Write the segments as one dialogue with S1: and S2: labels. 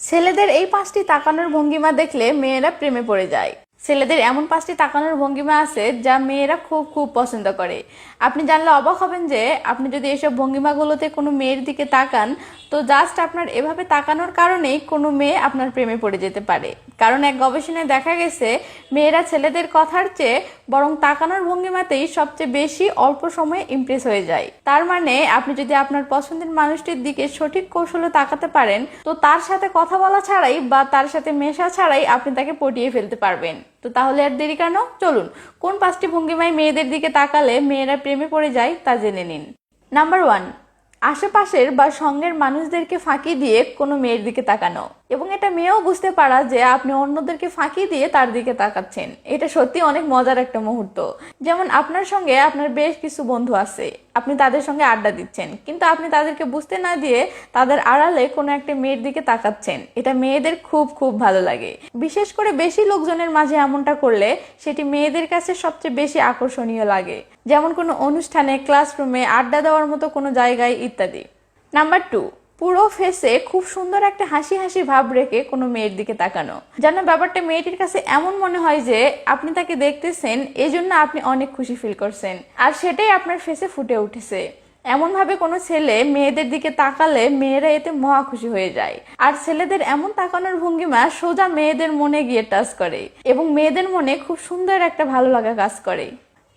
S1: ছেলেদের এই 5টি তাকানোর ভঙ্গিমা দেখলে মেয়েরা প্রেমে পড়ে যায়। ছেলেদের এমন 5টি তাকানোর ভঙ্গিমা আছে যা মেয়েরা খুব খুব পছন্দ করে। আপনি জানলে অবাক হবেন যে আপনি যদি এসব ভঙ্গিমাগুলোতে কোনো মেয়ের দিকে তাকান তো জাস্ট আপনার এভাবে তাকানোর কারণেই কোনো মেয়ে আপনার প্রেমে পড়ে যেতে পারে। কারণ এক গবেষণায় দেখা গেছে মেয়েরা ছেলেদের কথার চেয়ে বরং তাকানোর ভঙ্গিমাতেই সবচেয়ে বেশি অল্প সময়ে ইমপ্রেস হয়ে যায়। তার মানে আপনি যদি আপনার পছন্দের মানুষটির দিকে সঠিক কৌশলে তাকাতে পারেন তো তার সাথে কথা বলা ছাড়াই বা তার সাথে মেশা ছাড়াই আপনি তাকে পটিয়ে ফেলতে পারবেন। তো তাহলে আর দেরি কেন, চলুন কোন 5টি ভঙ্গিমায় মেয়েদের দিকে তাকালে মেয়েরা প্রেমে পড়ে যায় তা জেনে নিন। নাম্বার 1, আশেপাশের বা সঙ্গের মানুষদেরকে ফাঁকি দিয়ে কোনো মেয়ের দিকে তাকানো এবং এটা মেয়েও বুঝতে পারা যে আপনি অন্যদেরকে ফাঁকি দিয়ে তার দিকে তাকাচ্ছেন। এটা সত্যি অনেক মজার একটা মুহূর্ত। যেমন আপনার সঙ্গে আপনার বেশ কিছু বন্ধু আছে, আপনি তাদের সঙ্গে আড্ডা দিচ্ছেন কিন্তু আপনি তাদেরকে বুঝতে না দিয়ে তাদের আড়ালে কোনো একটা মেয়ের দিকে তাকাচ্ছেন। এটা মেয়েদের খুব খুব ভালো লাগে। বিশেষ করে বেশি লোকজনের মাঝে এমনটা করলে সেটি মেয়েদের কাছে সবচেয়ে বেশি আকর্ষণীয় লাগে, যেমন কোনো অনুষ্ঠানে, ক্লাসরুমে, আড্ডা দেওয়ার মতো কোনো জায়গায় ইত্যাদি। নাম্বার 2, পুরো ফেসে খুব সুন্দর একটা হাসি হাসি ভাব রেখে কোনো মেয়ের দিকে তাকানো, যেন ব্যাপারটা মেয়েটির কাছে এমন মনে হয় যে আপনি তাকে দেখতেছেন, এই জন্য আপনি অনেক খুশি ফিল করছেন আর সেটাই আপনার ফেসে ফুটে উঠেছে। এমন ভাবে কোনো ছেলে মেয়েদের দিকে তাকালে মেয়েরা এতে মহা খুশি হয়ে যায়। আর ছেলেদের এমন তাকানোর ভঙ্গিমা সোজা মেয়েদের মনে গিয়ে টাচ করে এবং মেয়েদের মনে খুব সুন্দর একটা ভালো লাগা কাজ করে।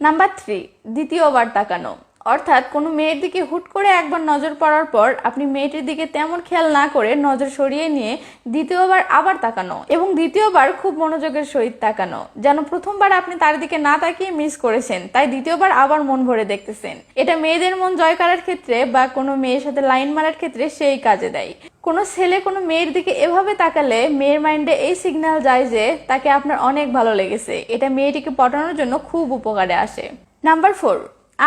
S1: নাম্বার 3, দ্বিতীয়বার তাকানো, অর্থাৎ কোনো মেয়ের দিকে হুট করে একবার নজর পড়ার পর আপনি মেয়েটির দিকে তেমন খেয়াল না করে নজর সরিয়ে নিয়ে দ্বিতীয়বার আবার তাকানো এবং দ্বিতীয়বার খুব মনোযোগের সহিত তাকানো, যেন প্রথমবার আপনি তার দিকে না তাকিয়ে মিস করেছেন তাই দ্বিতীয়বার আবার মন ভরে দেখতেছেন। এটা মেয়েদের মন জয় করার ক্ষেত্রে বা কোনো মেয়ের সাথে লাইন মারার ক্ষেত্রে সেই কাজে দেয়। কোনো ছেলে কোনো মেয়ের দিকে এভাবে তাকালে মেয়ের মাইন্ডে এই সিগন্যাল যায় যে তাকে আপনার অনেক ভালো লেগেছে। এটা মেয়েটিকে পটানোর জন্য খুব উপকারে আসে। নাম্বার 4,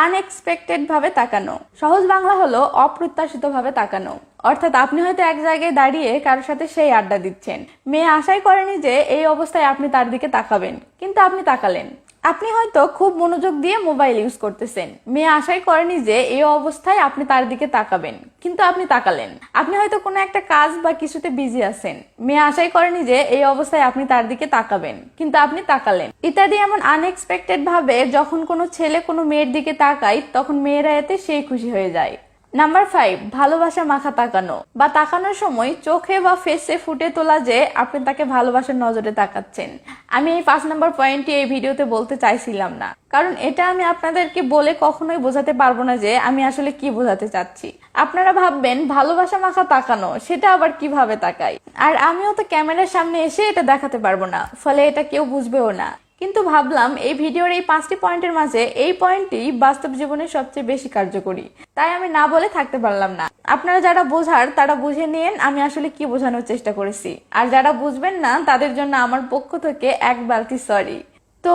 S1: আনএক্সপেক্টেড ভাবে তাকানো। সহজ বাংলা হলো অপ্রত্যাশিত ভাবে তাকানো। অর্থাৎ আপনি হয়তো এক জায়গায় দাঁড়িয়ে কারোর সাথে সেই আড্ডা দিচ্ছেন, মেয়ে আশাই করেনি যে এই অবস্থায় আপনি তার দিকে তাকাবেন কিন্তু আপনি তাকালেন। আপনি হয়তো খুব মনোযোগ দিয়ে মোবাইল ইউজ করতেছেন, মেয়ে আশাই করেনি যে এই অবস্থায় আপনি তার দিকে তাকাবেন কিন্তু আপনি তাকালেন। আপনি হয়তো কোনো একটা কাজ বা কিছুতে বিজি আছেন, মেয়ে আশাই করেনি যে এই অবস্থায় আপনি তার দিকে তাকাবেন কিন্তু আপনি তাকালেন। ইত্যাদি এমন আনএক্সপেক্টেড ভাবে যখন কোনো ছেলে কোনো মেয়ের দিকে তাকায় তখন মেয়েরা এতে সেই খুশি হয়ে যায়। নাম্বার 5, ভালোবাসা মাখা তাকানো বা তাকানোর সময় চোখে বা ফেসে ফুটে তোলা যে আপনি তাকে ভালোবাসার নজরে তাকাচ্ছেন। আমি এই 5 নম্বর পয়েন্টটি এই ভিডিওতে বলতে চাইছিলাম না, কারণ এটা আমি আপনাদেরকে বলে কখনোই বোঝাতে পারবো না যে আমি আসলে কি বোঝাতে চাচ্ছি। আপনারা ভাববেন ভালোবাসা মাখা তাকানো, সেটা আবার কিভাবে তাকাই, আর আমিও তো ক্যামেরার সামনে এসে এটা দেখাতে পারবো না, ফলে এটা কেউ বুঝবেও না। কিন্তু ভাবলাম এই ভিডিওর এই 5টি পয়েন্টের মাঝে এই পয়েন্টটি বাস্তব জীবনে সবচেয়ে বেশি কার্যকরী, তাই আমি না বলে থাকতে পারলাম না। আপনারা যারা বোঝার তারা বুঝে নিন আমি আসলে কি বোঝানোর চেষ্টা করেছি, আর যারা বুঝবেন না তাদের জন্য আমার পক্ষ থেকে এক বালতি সরি। তো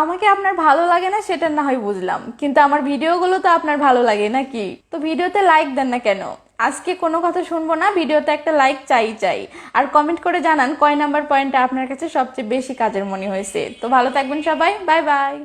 S1: আমাকে আপনার ভালো লাগে না সেটা না হয় বুঝলাম, কিন্তু আমার ভিডিওগুলো তো আপনার ভালো লাগে নাকি? তো ভিডিওতে লাইক দেন না কেন? আজকে কোনো কথা শুনবো না, ভিডিওতে একটা লাইক চাই। আর কমেন্ট করে জানান কয় নাম্বার পয়েন্টটা আপনার কাছে সবচেয়ে বেশি কাজের মনে হয়েছে। তো ভালো থাকবেন সবাই, বাই বাই।